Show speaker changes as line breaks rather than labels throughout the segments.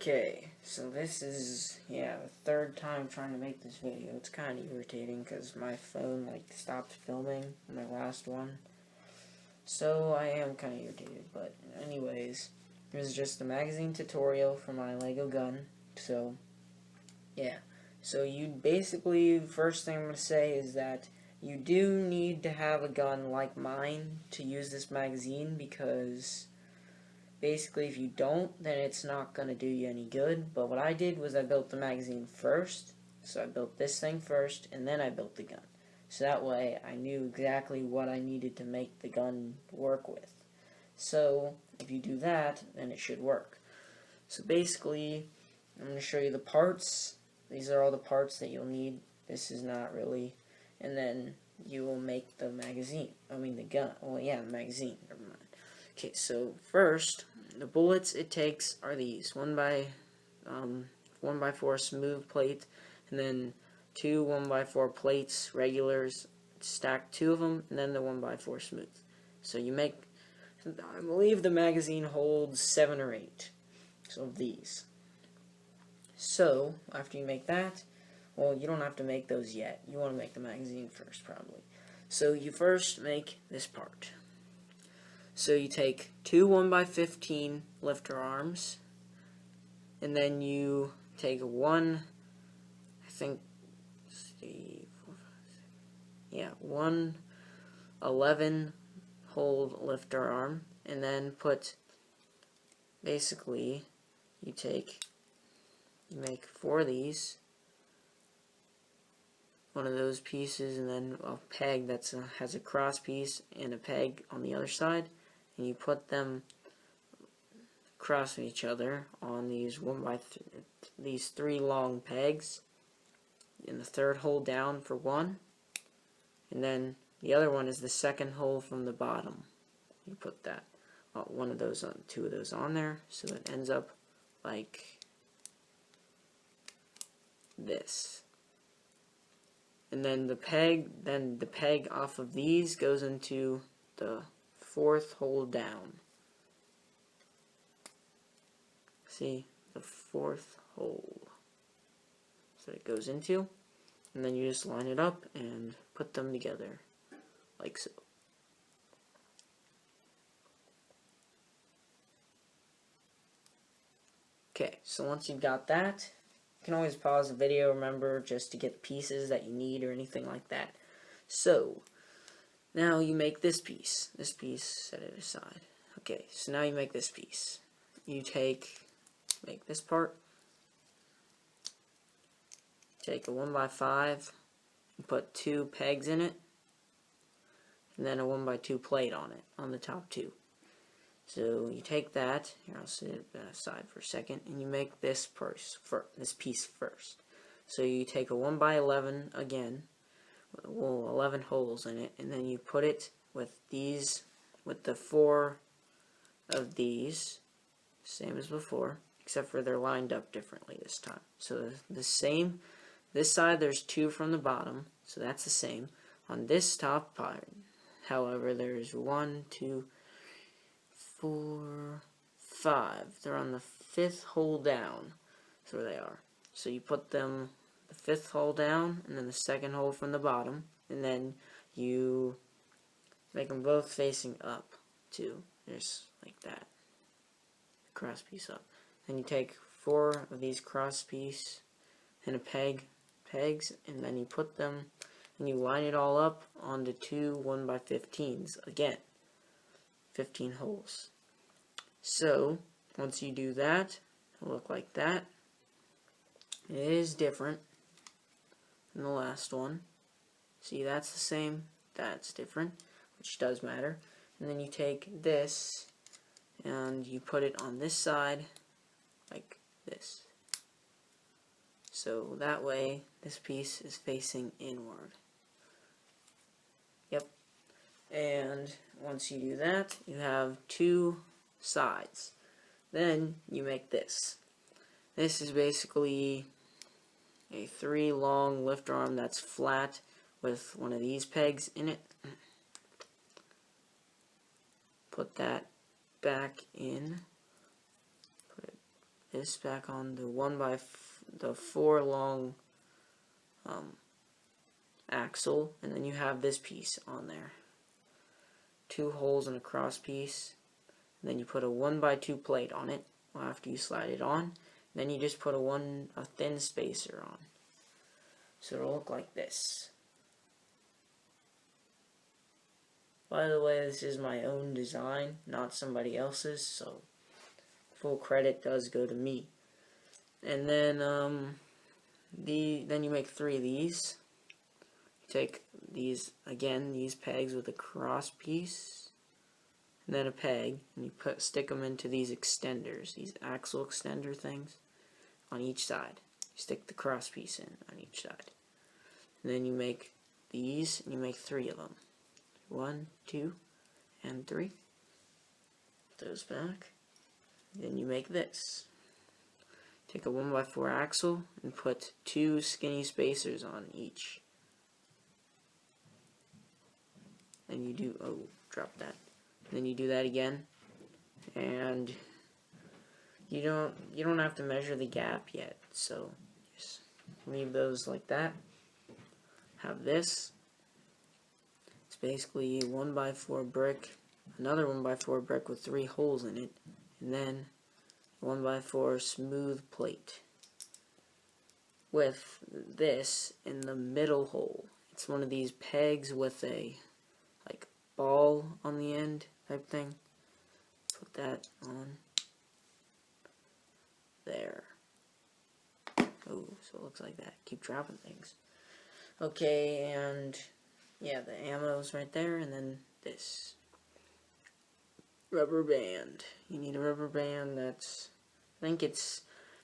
Okay, so this is, the third time trying to make this video. It's kind of irritating because my phone, stopped filming my last one. So I am kind of irritated, but anyways, it was just a magazine tutorial for my Lego gun. So, yeah. So you basically, first thing I'm going to say is that you do need to have a gun like mine to use this magazine, because basically, if you don't, then it's not going to do you any good. But what I did was I built the magazine first. So I built this thing first, and then I built the gun. So that way, I knew exactly what I needed to make the gun work with. So, if you do that, then it should work. So basically, I'm going to show you the parts. These are all the parts that you'll need. This is not really. And then you will make the magazine. I mean the gun. Well, yeah, the magazine. Never mind. Okay, so first, the bullets it takes are these 1x4 smooth plate, and then two 1x4 plates, regulars, stack two of them, and then the 1x4 smooth. So you make, I believe the magazine holds 7 or 8 of these. So after you make that, well, you don't have to make those yet. You want to make the magazine first, probably. So you first make this part. So you take two 1x15 lifter arms, and then you take one, I think, one 11 hold lifter arm, and then put, basically, you make 4 of these, one of those pieces, and then a peg that has a cross piece and a peg on the other side, and you put them across each other on these these 3 long pegs, and the third hole down for one, and then the other one is the second hole from the bottom. You put that one of those on, 2 of those on there, so it ends up like this. And then the peg off of these goes into the 4th hole down. See, the 4th hole. So it goes into, and then you just line it up and put them together, like so. Okay, so once you've got that, you can always pause the video, remember, just to get pieces that you need or anything like that. So, now you make this piece. This piece, set it aside. Okay, so now you make this piece. You make this part, take a 1x5, and put 2 pegs in it, and then a 1x2 plate on it, on the top 2. So you take that, here I'll set it aside for a second, and you make this piece first. So you take a 1x11 again, with 11 holes in it, and then you put it with the 4 of these, same as before, except for they're lined up differently this time. So this side there's 2 from the bottom, so that's the same. On this top part, however, there's 1, 2, 4, 5. They're on the 5th hole down. That's where they are. So you put them the 5th hole down, and then the 2nd hole from the bottom, and then you make them both facing up too. Just like that. Cross piece up. Then you take 4 of these cross piece and a pegs, and then you put them and you line it all up onto 2 1x15s again. 15 holes. So once you do that, it'll look like that. It is different than the last one. See, that's the same, that's different, which does matter. And then you take this and you put it on this side like this. So that way this piece is facing inward. Yep. And once you do that, you have 2 sides. Then you make this. This is basically a 3 long lift arm that's flat with one of these pegs in it. Put that back in. Put it this back on the the 4 long axle, and then you have this piece on there. 2 holes and a cross piece. And then you put a 1x2 plate on it after you slide it on. Then you just put a thin spacer on. So it'll look like this. By the way, this is my own design, not somebody else's, so full credit does go to me. And then then you make 3 of these. You take these again, these pegs with a cross piece, and then a peg, and you stick them into these extenders, these axle extender things on each side. You stick the cross piece in on each side. And then you make these, and you make 3 of them. 1, 2, and 3. Put those back. Then you make this. Take a 1x4 axle and put 2 skinny spacers on each. And you do, oh, drop that. Then you do that again, and you don't have to measure the gap yet, so just leave those like that. Have this. It's basically 1x4 brick, another 1x4 brick with 3 holes in it, and then 1x4 smooth plate with this in the middle hole. It's one of these pegs with a like ball on the end type thing. Put that on there. Oh, so it looks like that. Keep dropping things. Okay, and yeah, the ammo's right there, and then this rubber band. You need a rubber band that's, I think it's,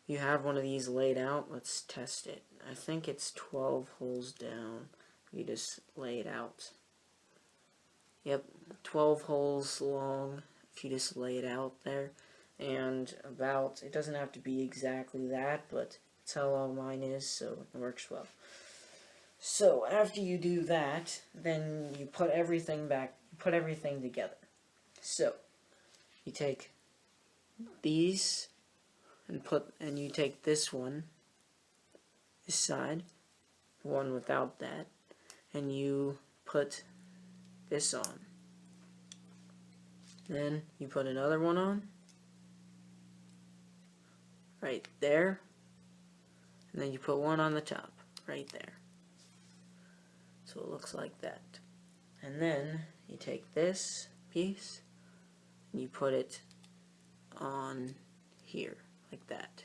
you have one of these laid out. Let's test it. I think it's 12 holes down. You just lay it out. Yep, 12 holes long if you just lay it out there. And about, it doesn't have to be exactly that, but it's how long mine is, so it works well. So after you do that, then you put everything back, put everything together. So you take these and you take this one, this side, one without that, and you put this on. Then you put another one on, right there, and then you put one on the top, right there. So it looks like that. And then you take this piece and you put it on here, like that.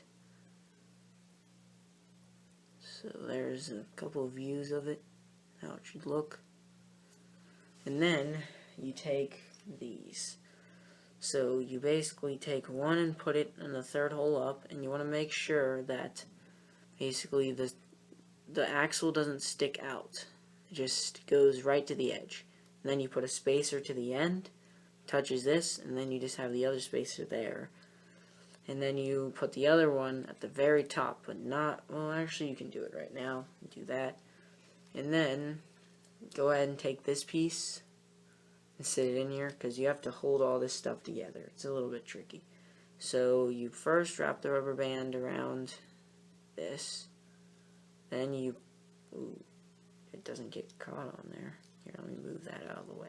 So there's a couple of views of it, how it should look. And then you take these. So you basically take one and put it in the 3rd hole up, and you want to make sure that basically the axle doesn't stick out. It just goes right to the edge. And then you put a spacer to the end, touches this, and then you just have the other spacer there. And then you put the other one at the very top, but not, well, actually you can do it right now. Do that. And then go ahead and take this piece and sit it in here, because you have to hold all this stuff together. It's a little bit tricky. So you first wrap the rubber band around this, then you, ooh, it doesn't get caught on there. Here, let me move that out of the way.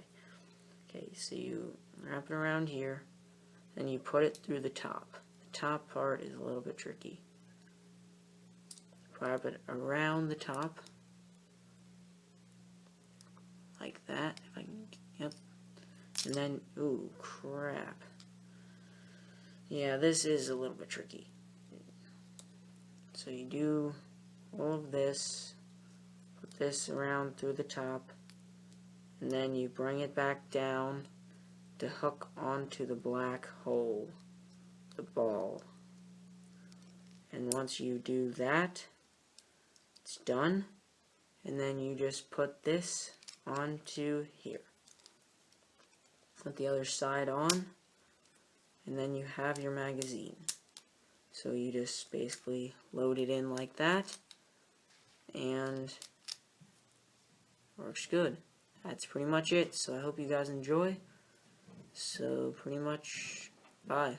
Okay, so you wrap it around here, then you put it through the top. The top part is a little bit tricky. Wrap it around the top, like that. If I can, yep. And then, ooh, crap. Yeah, this is a little bit tricky. So you do all of this, put this around through the top, and then you bring it back down to hook onto the black hole, the ball. And once you do that, it's done. And then you just put this onto here. Put the other side on, and then you have your magazine. So you just basically load it in like that, and works good. That's pretty much it. So I hope you guys enjoy. So pretty much, bye.